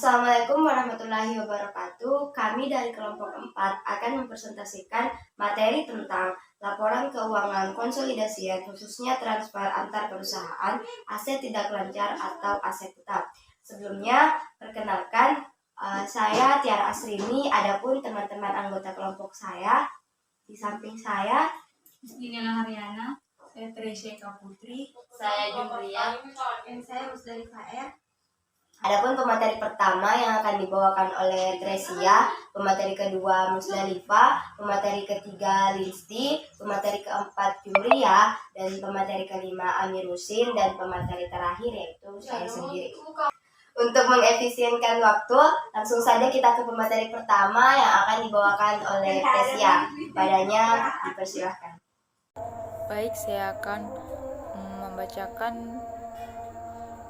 Assalamualaikum warahmatullahi wabarakatuh. Kami dari kelompok 4 akan mempresentasikan materi tentang laporan keuangan konsolidasian, khususnya transfer antar perusahaan, aset tidak lancar atau aset tetap. Sebelumnya, perkenalkan, saya Tiara Asrini, adapun teman-teman anggota kelompok saya di samping saya, Ginela Haryana, saya Teresia Eka Putri, saya Julia, dan saya Musdali KR. Adapun pemateri pertama yang akan dibawakan oleh Tresia, pemateri kedua Musdalifa, pemateri ketiga Listi, pemateri keempat Julia, dan pemateri kelima Amir Husin, dan pemateri terakhir yaitu saya sendiri. Untuk mengefisienkan waktu, langsung saja kita ke pemateri pertama yang akan dibawakan oleh Tresia. Padanya dipersilahkan. Baik, saya akan membacakan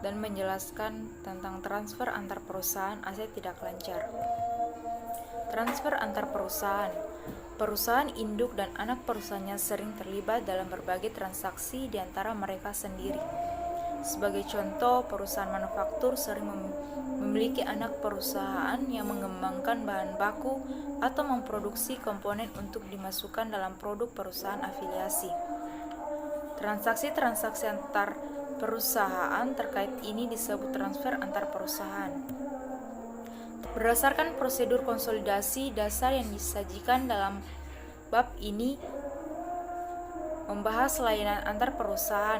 dan menjelaskan tentang transfer antar perusahaan aset tidak lancar. Transfer antar perusahaan. Perusahaan induk dan anak perusahaannya sering terlibat dalam berbagai transaksi di antara mereka sendiri. Sebagai contoh, perusahaan manufaktur sering memiliki anak perusahaan yang mengembangkan bahan baku atau memproduksi komponen untuk dimasukkan dalam produk perusahaan afiliasi. Transaksi-transaksi antar perusahaan terkait ini disebut transfer antar perusahaan. Berdasarkan prosedur konsolidasi dasar yang disajikan dalam bab ini membahas layanan antar perusahaan,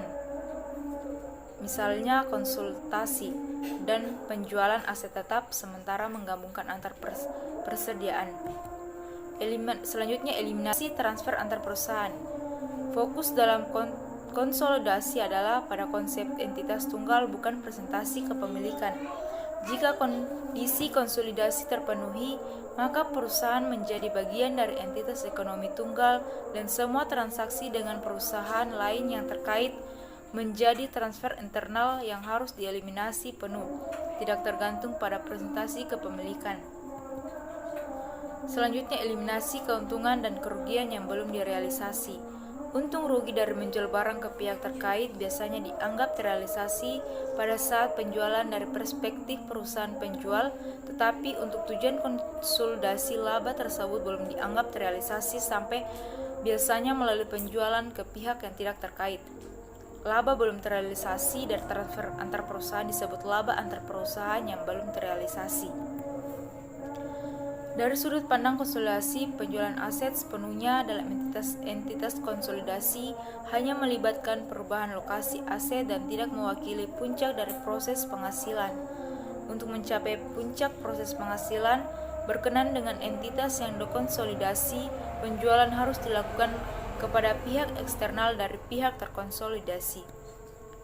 misalnya konsultasi dan penjualan aset tetap, sementara menggabungkan antar persediaan. Selanjutnya, eliminasi transfer antar perusahaan. Fokus dalam konsolidasi adalah pada konsep entitas tunggal, bukan presentasi kepemilikan. Jika kondisi konsolidasi terpenuhi, maka perusahaan menjadi bagian dari entitas ekonomi tunggal dan semua transaksi dengan perusahaan lain yang terkait menjadi transfer internal yang harus dieliminasi penuh, tidak tergantung pada presentasi kepemilikan. Selanjutnya, eliminasi keuntungan dan kerugian yang belum direalisasi. Untung rugi dari menjual barang ke pihak terkait biasanya dianggap terrealisasi pada saat penjualan dari perspektif perusahaan penjual, tetapi untuk tujuan konsolidasi laba tersebut belum dianggap terrealisasi sampai biasanya melalui penjualan ke pihak yang tidak terkait. Laba belum terrealisasi dari transfer antar perusahaan disebut laba antar perusahaan yang belum terrealisasi. Dari sudut pandang konsolidasi, penjualan aset sepenuhnya dalam entitas konsolidasi hanya melibatkan perubahan lokasi aset dan tidak mewakili puncak dari proses penghasilan. Untuk mencapai puncak proses penghasilan berkenan dengan entitas yang dikonsolidasi, penjualan harus dilakukan kepada pihak eksternal dari pihak terkonsolidasi.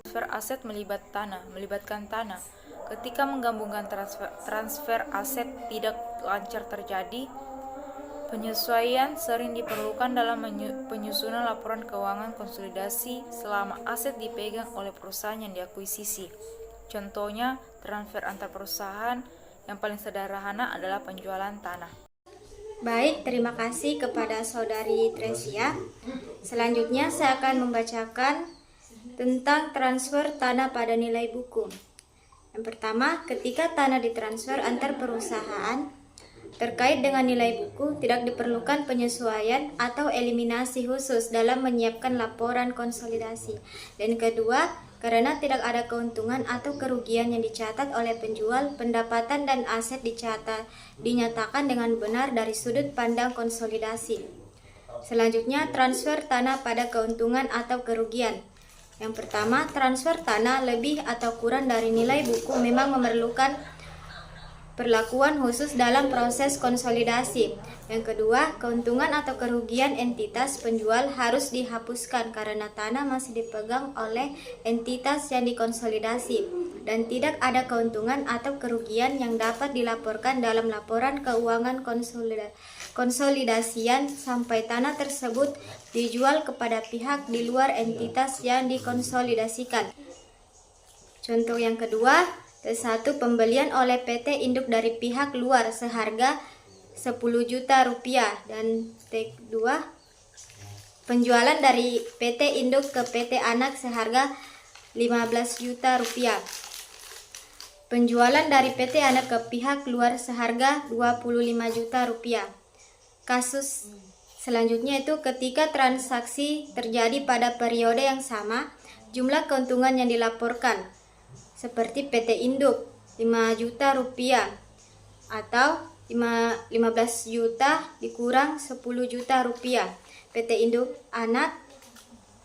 Transfer aset melibatkan tanah. Ketika menggabungkan transfer aset tidak lancar terjadi, penyesuaian sering diperlukan dalam penyusunan laporan keuangan konsolidasi selama aset dipegang oleh perusahaan yang diakuisisi. Contohnya, transfer antar perusahaan yang paling sederhana adalah penjualan tanah. Baik, terima kasih kepada Saudari Tresia. Selanjutnya saya akan membacakan tentang transfer tanah pada nilai buku. Yang pertama, ketika tanah ditransfer antar perusahaan terkait dengan nilai buku, tidak diperlukan penyesuaian atau eliminasi khusus dalam menyiapkan laporan konsolidasi. Dan kedua, karena tidak ada keuntungan atau kerugian yang dicatat oleh penjual, pendapatan dan aset dinyatakan dengan benar dari sudut pandang konsolidasi. Selanjutnya, transfer tanah pada keuntungan atau kerugian. Yang pertama, transfer tanah lebih atau kurang dari nilai buku memang memerlukan perlakuan khusus dalam proses konsolidasi. Yang kedua, keuntungan atau kerugian entitas penjual harus dihapuskan karena tanah masih dipegang oleh entitas yang dikonsolidasi dan tidak ada keuntungan atau kerugian yang dapat dilaporkan dalam laporan keuangan konsolidasian sampai tanah tersebut dijual kepada pihak di luar entitas yang dikonsolidasikan. Contoh yang kedua, T1 pembelian oleh PT induk dari pihak luar seharga 10 juta rupiah, dan T2 penjualan dari PT induk ke PT anak seharga 15 juta rupiah. Penjualan dari PT Anak ke pihak luar seharga 25 juta rupiah. Kasus selanjutnya itu ketika transaksi terjadi pada periode yang sama, jumlah keuntungan yang dilaporkan seperti PT Induk 5 juta rupiah atau 15 juta dikurang 10 juta rupiah. PT Induk Anak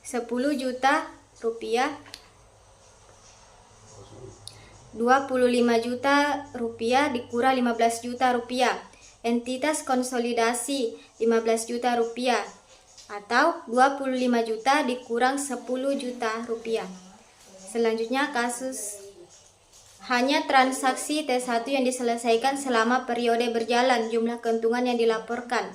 10 juta rupiah, 25 juta rupiah dikurang 15 juta rupiah. Entitas konsolidasi 15 juta rupiah atau 25 juta dikurang 10 juta rupiah. Selanjutnya kasus hanya transaksi T1 yang diselesaikan selama periode berjalan, jumlah keuntungan yang dilaporkan.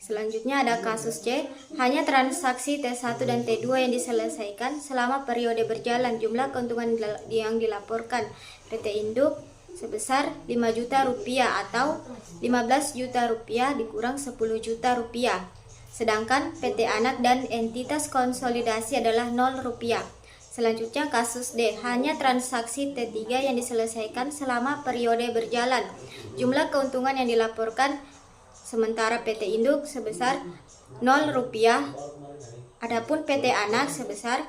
Selanjutnya ada kasus C, hanya transaksi T1 dan T2 yang diselesaikan selama periode berjalan, jumlah keuntungan yang dilaporkan. PT Induk sebesar 5 juta rupiah atau 15 juta rupiah dikurang 10 juta rupiah. Sedangkan PT Anak dan entitas konsolidasi adalah 0 rupiah. Selanjutnya kasus D, hanya transaksi T3 yang diselesaikan selama periode berjalan, jumlah keuntungan yang dilaporkan sementara PT Induk sebesar 0 rupiah, adapun PT Anak sebesar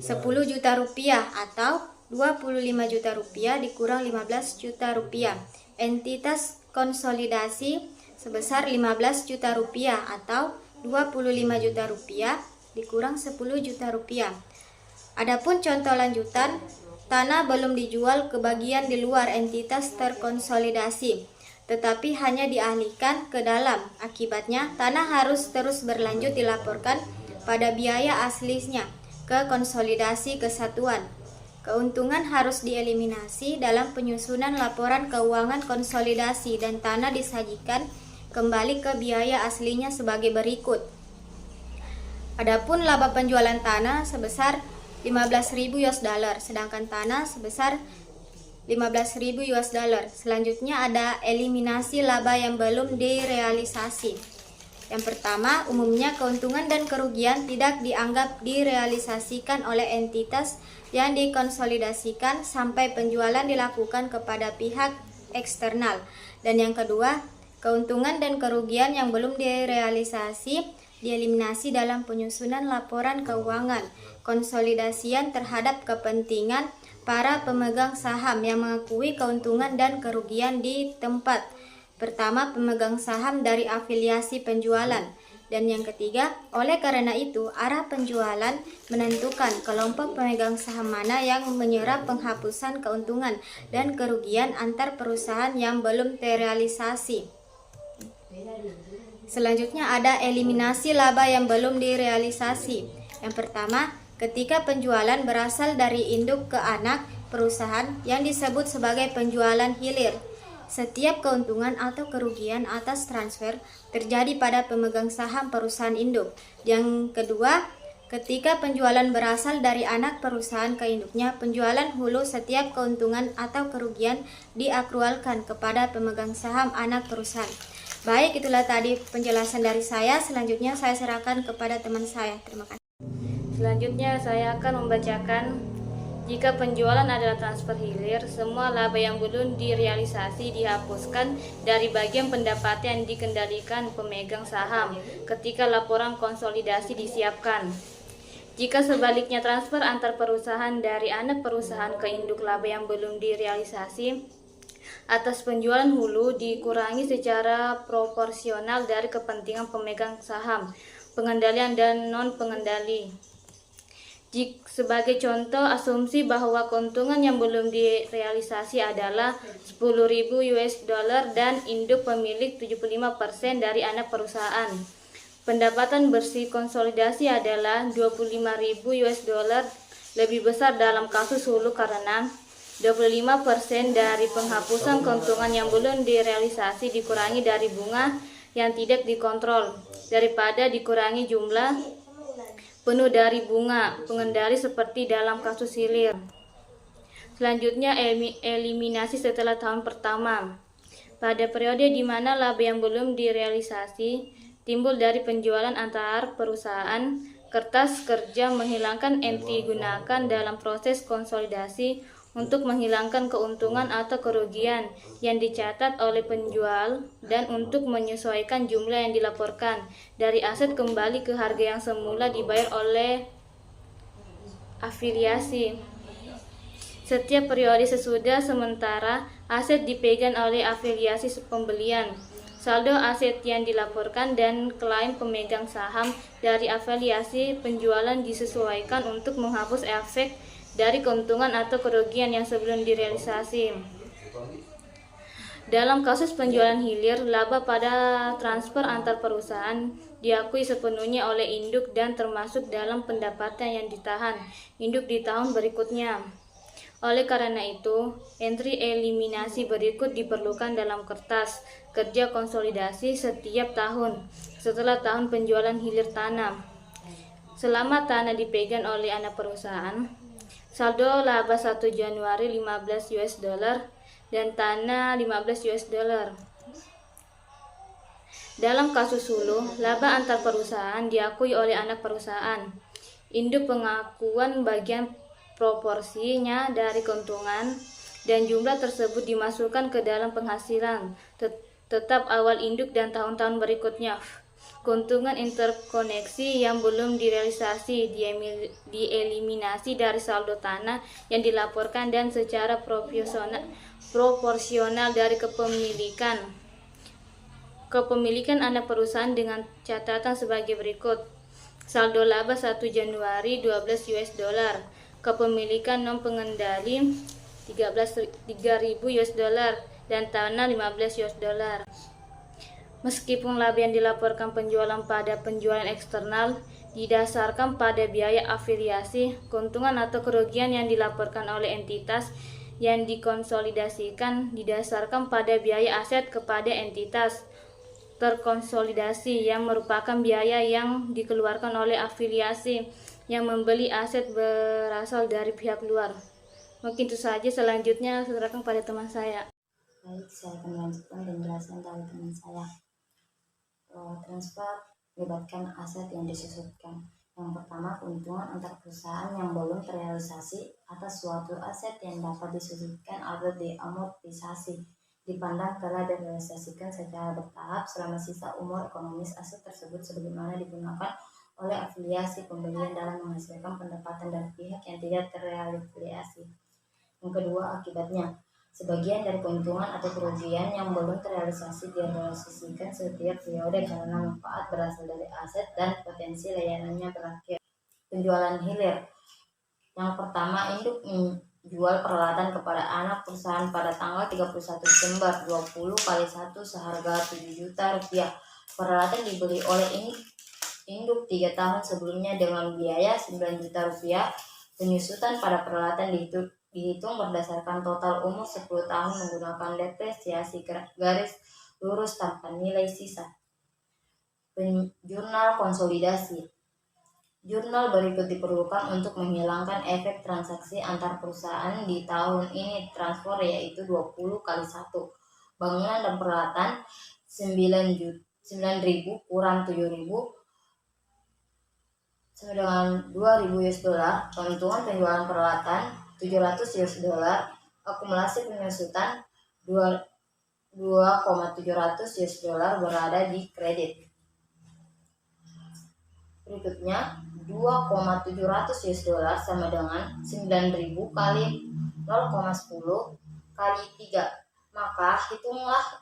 10 juta rupiah atau 25 juta rupiah dikurang 15 juta rupiah. Entitas konsolidasi sebesar 15 juta rupiah atau 25 juta rupiah dikurang 10 juta rupiah. Adapun contoh lanjutan, tanah belum dijual ke bagian di luar entitas terkonsolidasi, tetapi hanya dialihkan ke dalam. Akibatnya, tanah harus terus berlanjut dilaporkan pada biaya aslinya ke konsolidasi kesatuan. Keuntungan harus dieliminasi dalam penyusunan laporan keuangan konsolidasi dan tanah disajikan kembali ke biaya aslinya sebagai berikut. Adapun laba penjualan tanah sebesar 15.000 US dollar, sedangkan tanah sebesar 15.000 US dollar. Selanjutnya ada eliminasi laba yang belum direalisasi. Yang pertama, umumnya keuntungan dan kerugian tidak dianggap direalisasikan oleh entitas yang dikonsolidasikan sampai penjualan dilakukan kepada pihak eksternal. Dan yang kedua, keuntungan dan kerugian yang belum direalisasi dieliminasi dalam penyusunan laporan keuangan konsolidasian terhadap kepentingan para pemegang saham yang mengakui keuntungan dan kerugian di tempat. Pertama, pemegang saham dari afiliasi penjualan. Dan yang ketiga, oleh karena itu, arah penjualan menentukan kelompok pemegang saham mana yang menyerap penghapusan keuntungan dan kerugian antar perusahaan yang belum terrealisasi. Selanjutnya ada eliminasi laba yang belum direalisasi. Yang pertama, ketika penjualan berasal dari induk ke anak perusahaan yang disebut sebagai penjualan hilir. Setiap keuntungan atau kerugian atas transfer terjadi pada pemegang saham perusahaan induk. Yang kedua, ketika penjualan berasal dari anak perusahaan ke induknya, penjualan hulu setiap keuntungan atau kerugian diakrualkan kepada pemegang saham anak perusahaan. Baik, itulah tadi penjelasan dari saya. Selanjutnya saya serahkan kepada teman saya. Terima kasih. Selanjutnya saya akan membacakan, jika penjualan adalah transfer hilir, semua laba yang belum direalisasi dihapuskan dari bagian pendapatan yang dikendalikan pemegang saham ketika laporan konsolidasi disiapkan. Jika sebaliknya transfer antar perusahaan dari anak perusahaan ke induk, laba yang belum direalisasi atas penjualan hulu dikurangi secara proporsional dari kepentingan pemegang saham, pengendalian dan non-pengendali. Sebagai contoh, asumsi bahwa keuntungan yang belum direalisasi adalah 10.000 US dollar dan induk pemilik 75% dari anak perusahaan. Pendapatan bersih konsolidasi adalah 25.000 US dollar, lebih besar dalam kasus hulu karena 25% dari penghapusan keuntungan yang belum direalisasi dikurangi dari bunga yang tidak dikontrol daripada dikurangi jumlah penuh dari bunga pengendali seperti dalam kasus hilir. Selanjutnya, eliminasi setelah tahun pertama. Pada periode di mana laba yang belum direalisasi timbul dari penjualan antar perusahaan, kertas kerja menghilangkan yang digunakan dalam proses konsolidasi untuk menghilangkan keuntungan atau kerugian yang dicatat oleh penjual dan untuk menyesuaikan jumlah yang dilaporkan dari aset kembali ke harga yang semula dibayar oleh afiliasi. Setiap periode sesudah sementara aset dipegang oleh afiliasi pembelian. Saldo aset yang dilaporkan dan klaim pemegang saham dari afiliasi penjualan disesuaikan untuk menghapus efek dari keuntungan atau kerugian yang sebelum direalisasi. Dalam kasus penjualan hilir, laba pada transfer antar perusahaan diakui sepenuhnya oleh induk dan termasuk dalam pendapatan yang ditahan induk di tahun berikutnya. Oleh karena itu, entry eliminasi berikut diperlukan dalam kertas kerja konsolidasi setiap tahun setelah tahun penjualan hilir tanah. Selama tanah dipegang oleh anak perusahaan, saldo laba 1 Januari 15 US dollar dan tanah 15 US dollar. Dalam kasus hulu, laba antar perusahaan diakui oleh anak perusahaan. Induk pengakuan bagian proporsinya dari keuntungan dan jumlah tersebut dimasukkan ke dalam penghasilan tetap awal induk dan tahun-tahun berikutnya. Keuntungan interkoneksi yang belum direalisasi dieliminasi dari saldo tanah yang dilaporkan dan secara proporsional dari kepemilikan anak perusahaan dengan catatan sebagai berikut. Saldo laba 1 Januari 12 US dollar. Kepemilikan non pengendali 3.000 US dollar dan tanah 15 US dollar. Meskipun laba yang dilaporkan penjualan pada penjualan eksternal didasarkan pada biaya afiliasi, keuntungan atau kerugian yang dilaporkan oleh entitas yang dikonsolidasikan didasarkan pada biaya aset kepada entitas terkonsolidasi yang merupakan biaya yang dikeluarkan oleh afiliasi yang membeli aset berasal dari pihak luar. Mungkin itu saja, selanjutnya serahkan pada teman saya. Baik, saya akan melanjutkan penjelasan dari teman saya. Transfer melibatkan aset yang disusutkan. Yang pertama, keuntungan antar perusahaan yang belum terrealisasi atas suatu aset yang dapat disusutkan atau diamortisasi dipandang telah direalisasikan secara bertahap selama sisa umur ekonomis aset tersebut sebagaimana digunakan oleh afiliasi pembelian dalam menghasilkan pendapatan dari pihak yang tidak terrealisasi. Yang kedua, akibatnya sebagian dari keuntungan atau kerugian yang belum terrealisasi direalisasikan setiap periode karena manfaat berasal dari aset dan potensi layanannya berakhir. Penjualan hilir. Yang pertama, induk menjual peralatan kepada anak perusahaan pada tanggal 31 Desember 20 kali 1 seharga 7 juta rupiah. Peralatan dibeli oleh induk 3 tahun sebelumnya dengan biaya 9 juta rupiah. Penyusutan pada peralatan dihitung berdasarkan total umur 10 tahun menggunakan depresiasi garis lurus tanpa nilai sisa. Jurnal konsolidasi. Jurnal berikut diperlukan untuk menghilangkan efek transaksi antar perusahaan di tahun ini transfer, yaitu 20 kali 1. Bangunan dan peralatan 9.000 kurang 7.000 sama dengan 2.000 US dollar. Keuntungan penjualan peralatan 700 US dollar. Akumulasi penyusutan 2,700 US dollar berada di kredit. Berikutnya 2,700 US dollar sama dengan 9.000 kali 0,10 kali 3. Maka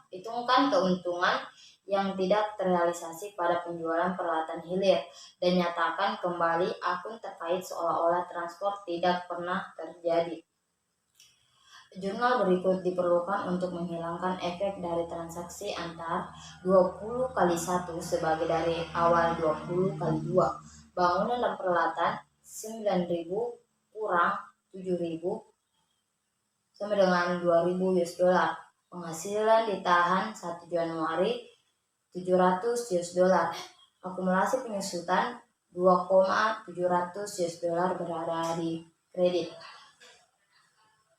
hitungkan keuntungan yang tidak terrealisasi pada penjualan peralatan hilir dan nyatakan kembali akun terkait seolah-olah transfer tidak pernah terjadi. Jurnal berikut diperlukan untuk menghilangkan efek dari transaksi antar 20 kali 1 sebagai dari awal 20 kali 2. Bangunan dan peralatan 9.000 kurang 7.000 sama dengan 2.000 US dollar. Penghasilan ditahan 1 Januari 700 US dollar. Akumulasi penyusutan 2,700 US dollar berada di kredit.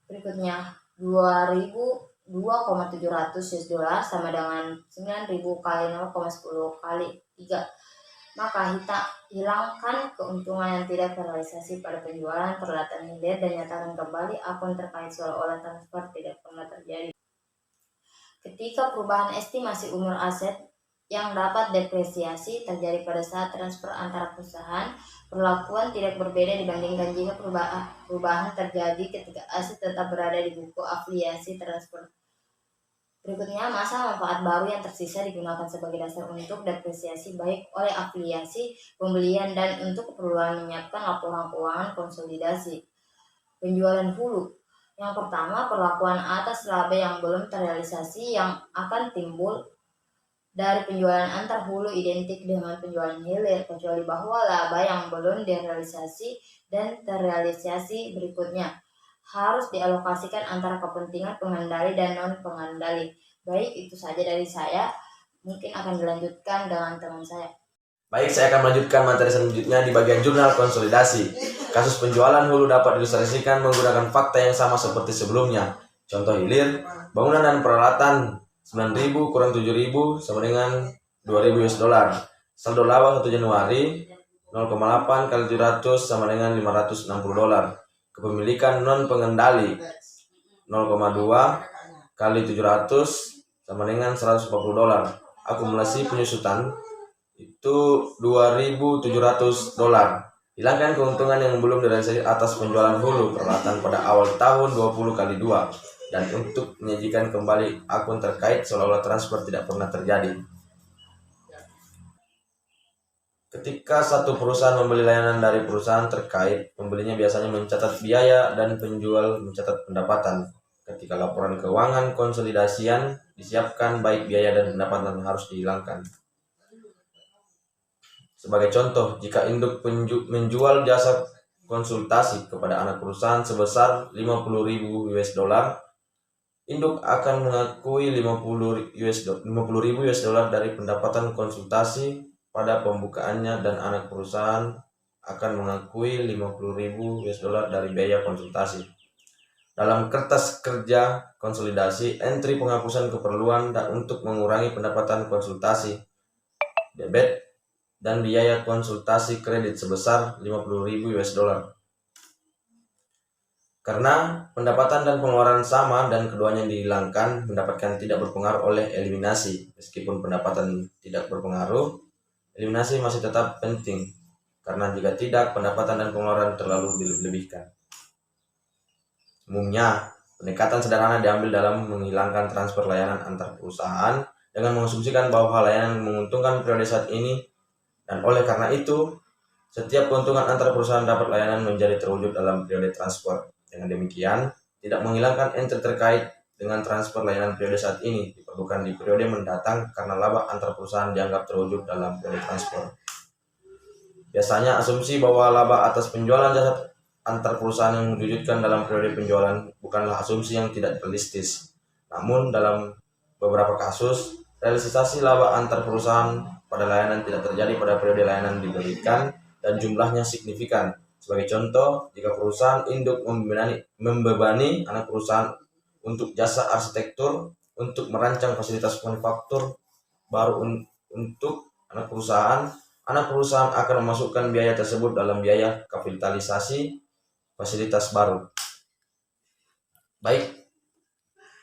Berikutnya 2.700 US dollar sama dengan 9.000 kali 0,10 kali 3. maka hilangkan keuntungan yang tidak terrealisasi pada penjualan, peralatan hilir, dan nyatakan kembali akun terkait seolah-olah transfer tidak pernah terjadi. Ketika perubahan estimasi umur aset yang dapat depresiasi terjadi pada saat transfer antara perusahaan, perlakuan tidak berbeda dibandingkan jika perubahan terjadi ketika aset tetap berada di buku afiliasi transfer. Berikutnya, masa manfaat baru yang tersisa digunakan sebagai dasar untuk depresiasi baik oleh afiliasi, pembelian, dan untuk keperluan menyiapkan laporan keuangan konsolidasi. Penjualan hulu. Yang pertama, perlakuan atas laba yang belum terrealisasi yang akan timbul dari penjualan antar hulu identik dengan penjualan hilir, kecuali bahwa laba yang belum direalisasi dan terrealisasi berikutnya harus dialokasikan antara kepentingan pengendali dan non-pengendali. Baik, itu saja dari saya. Mungkin akan dilanjutkan dengan teman saya. Baik, saya akan melanjutkan materi selanjutnya di bagian jurnal konsolidasi. Kasus penjualan hulu dapat diilustrasikan menggunakan fakta yang sama seperti sebelumnya. Contoh hilir, bangunan dan peralatan 9.000 kurang 7.000 sama dengan 2.000 US dollar. Saldo laba 1 Januari 0,8 kali 700 sama dengan 560 dolar. Kepemilikan non pengendali 0,2 kali 700 sama dengan 140 dolar. Akumulasi penyusutan itu 2.700 dolar. Hilangkan keuntungan yang belum direalisasi atas penjualan hulu peralatan pada awal tahun 20 kali 2 dan untuk menyajikan kembali akun terkait seolah-olah transfer tidak pernah terjadi. Ketika satu perusahaan membeli layanan dari perusahaan terkait, pembelinya biasanya mencatat biaya dan penjual mencatat pendapatan. Ketika laporan keuangan konsolidasian disiapkan, baik biaya dan pendapatan harus dihilangkan. Sebagai contoh, jika induk menjual jasa konsultasi kepada anak perusahaan sebesar 50.000 US dollar, induk akan mengakui 50.000 US dollar dari pendapatan konsultasi pada pembukaannya dan anak perusahaan akan mengakui 50.000 US dollar dari biaya konsultasi. Dalam kertas kerja konsolidasi, entry penghapusan keperluan dan untuk mengurangi pendapatan konsultasi, debit, dan biaya konsultasi kredit sebesar 50.000 US dollar. Karena pendapatan dan pengeluaran sama dan keduanya dihilangkan, mendapatkan tidak berpengaruh oleh eliminasi. Meskipun pendapatan tidak berpengaruh, eliminasi masih tetap penting, karena jika tidak, pendapatan dan pengeluaran terlalu dilebih-lebihkan. Umumnya, pendekatan sederhana diambil dalam menghilangkan transfer layanan antar perusahaan dengan mengasumsikan bahwa layanan menguntungkan periode saat ini, dan oleh karena itu, setiap keuntungan antar perusahaan dapat layanan menjadi terwujud dalam periode transfer. Dengan demikian, tidak menghilangkan entry terkait dengan transfer layanan periode saat ini diperlukan di periode mendatang karena laba antar perusahaan dianggap terwujud dalam periode transfer. Biasanya asumsi bahwa laba atas penjualan jasa antar perusahaan yang diwujudkan dalam periode penjualan bukanlah asumsi yang tidak realistis. Namun dalam beberapa kasus, realisasi laba antar perusahaan pada layanan tidak terjadi pada periode layanan diberikan dan jumlahnya signifikan. Sebagai contoh, jika perusahaan induk membebani anak perusahaan untuk jasa arsitektur untuk merancang fasilitas manufaktur baru untuk anak perusahaan akan memasukkan biaya tersebut dalam biaya kapitalisasi fasilitas baru. Baik,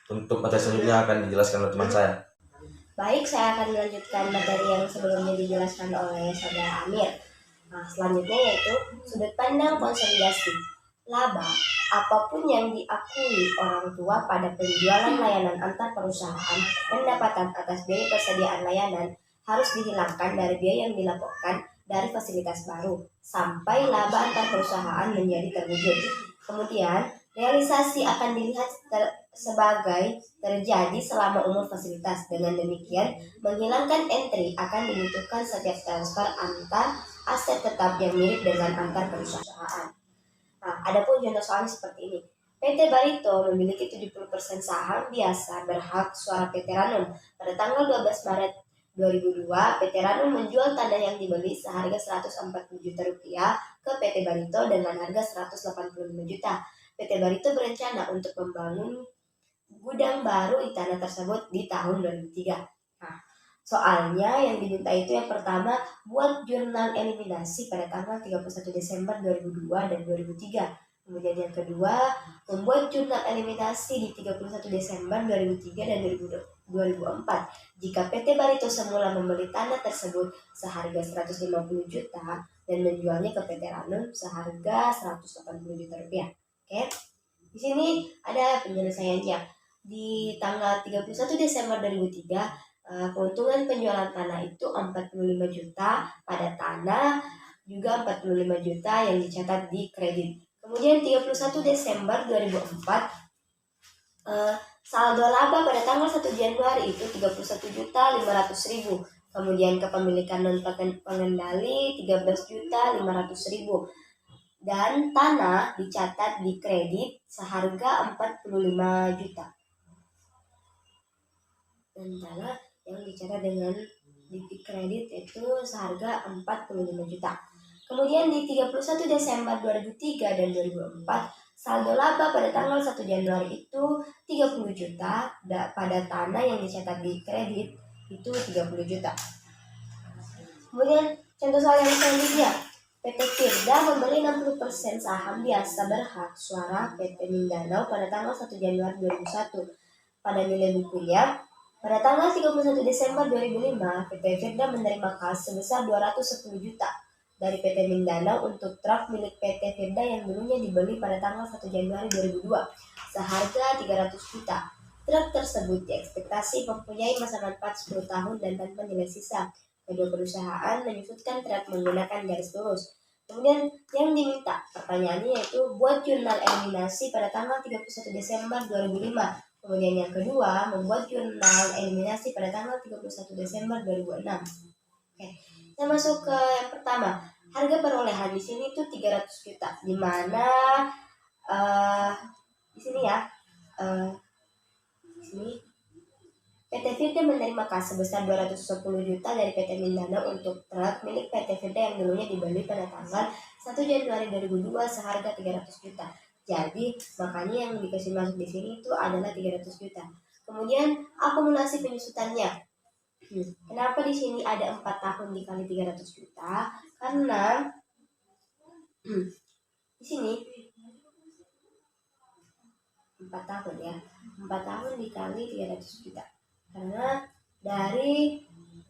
untuk materi selanjutnya akan dijelaskan oleh teman saya. Baik, saya akan melanjutkan materi yang sebelumnya dijelaskan oleh Saudara Amir. Nah, selanjutnya yaitu sudut pandang konsolidasi. Laba, apapun yang diakui orang tua pada penjualan layanan antar perusahaan, pendapatan atas biaya persediaan layanan harus dihilangkan dari biaya yang dilaporkan dari fasilitas baru, sampai laba antar perusahaan menjadi terwujud. Kemudian, realisasi akan dilihat sebagai terjadi selama umur fasilitas. Dengan demikian, menghilangkan entry akan dibutuhkan setiap transfer antar aset tetap yang mirip dengan antar perusahaan. Nah, adapun contoh soalnya seperti ini. PT Barito memiliki 70% saham biasa berhak suara PT Ranum. Pada tanggal 12 Maret 2002, PT Ranum menjual tanah yang dibeli seharga 140 juta rupiah ke PT Barito dengan harga 185 juta. PT Barito berencana untuk membangun gudang baru di tanah tersebut di tahun 2003. Nah, Soalnya yang diminta itu yang pertama, buat jurnal eliminasi pada tanggal 31 Desember 2002 dan 2003. Kemudian yang kedua, membuat jurnal eliminasi di 31 Desember 2003 dan 2004. Jika PT Barito semula membeli tanah tersebut seharga 150 juta dan menjualnya ke PT Ranum seharga 180 juta rupiah. Oke. Di sini ada penyelesaiannya. Di tanggal 31 Desember 2003, keuntungan penjualan tanah itu 45 juta pada tanah, juga 45 juta yang dicatat di kredit. Kemudian 31 Desember 2004, saldo laba pada tanggal 1 Januari itu 31.500.000. Kemudian kepemilikan non pengendali 13.500.000. Dan tanah dicatat di kredit seharga 45 juta. Dan tanah yang dicatat dengan di kredit itu seharga 45 juta. Kemudian di 31 Desember 2003 dan 2004, saldo laba pada tanggal 1 Januari itu 30 juta, pada tanah yang dicatat di kredit itu 30 juta. Kemudian contoh soal yang selanjutnya, PT Firda membeli 60% saham biasa berhak suara PT Mindanao pada tanggal 1 Januari 2001. Pada nilai bukunya, pada tanggal 31 Desember 2005, PT Firda menerima kas sebesar 210 juta dari PT Mindanao untuk truk milik PT Firda yang dulunya dibeli pada tanggal 1 Januari 2002 seharga 300 juta. Truk tersebut diekspektasi mempunyai masa manfaat 10 tahun dan tanpa nilai sisa. Kedua perusahaan menyusutkan truk menggunakan garis lurus. Kemudian yang diminta pertanyaannya yaitu buat jurnal eliminasi pada tanggal 31 Desember 2005. Kemudian yang kedua, membuat jurnal eliminasi pada tanggal 31 Desember 2006. Oke, kita masuk ke yang pertama. Harga perolehan di sini tuh 300 juta. Di mana di sini ya. Di sini PT Firda menerima kas sebesar 210 juta dari PT Mindanao untuk truk milik PT Firda yang dulunya dibeli pada tanggal 1 Januari 2002 seharga 300 juta. Jadi makanya yang dikasih masuk di sini itu adalah 300 juta. Kemudian akumulasi penyusutannya. Kenapa di sini ada 4 tahun dikali 300 juta? Karena di sini 4 tahun ya. 4 tahun dikali 300 juta. Karena dari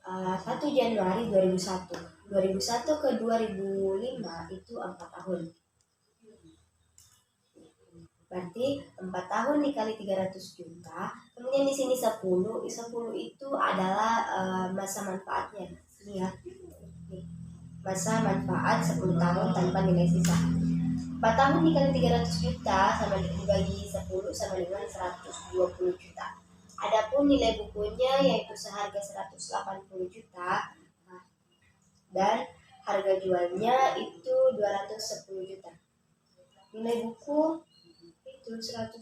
1 Januari 2001 ke 2005 itu 4 tahun. Berarti 4 tahun dikali 300 juta. Kemudian di sini 10 itu adalah masa manfaatnya. Ini ya. Masa manfaat 10 tahun tanpa nilai sisa. 4 tahun dikali 300 juta sama dibagi 10 sama dengan 120 juta. Adapun nilai bukunya yaitu seharga 180 juta. Dan harga jualnya itu 210 juta. Nilai buku itu 180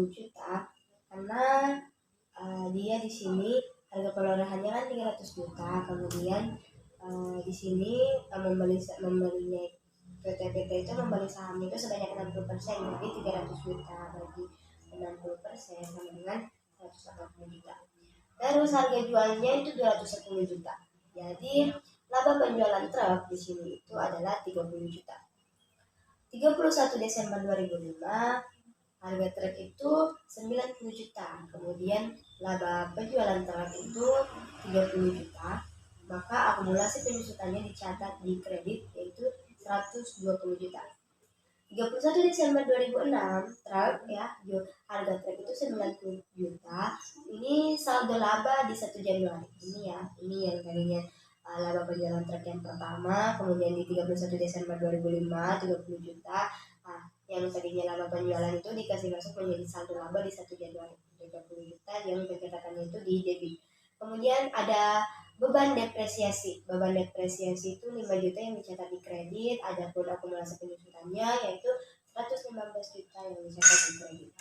juta karena dia di sini harga perolehannya kan 300 juta. Kemudian di sini membelinya PT itu membeli saham itu sebanyak 60%, jadi 300 juta bagi 60% sama dengan 180 juta. Terus harga jualnya itu 210 juta. Jadi laba penjualan truk di sini itu adalah 30 juta. 31 Desember 2005, harga truk itu 90 juta. Kemudian laba penjualan truk itu 30 juta. Maka akumulasi penyusutannya dicatat di kredit yaitu 120 juta. 31 Desember 2006, truk ya, harga truk itu 90 juta. Ini saldo laba di 1 Januari. Ini ya, ini yang tadinya laba penjualan truk yang pertama, kemudian di 31 Desember 2005 30 juta. Nah, yang tadinya laba penjualan itu dikasih masuk menjadi saldo laba di 1 Januari 30 juta yang pencatatannya itu di debit. Kemudian ada beban depresiasi. Beban depresiasi itu 5 juta yang dicatat di kredit. Adapun akumulasi penyusutannya yaitu 115 juta yang dicatat di kredit.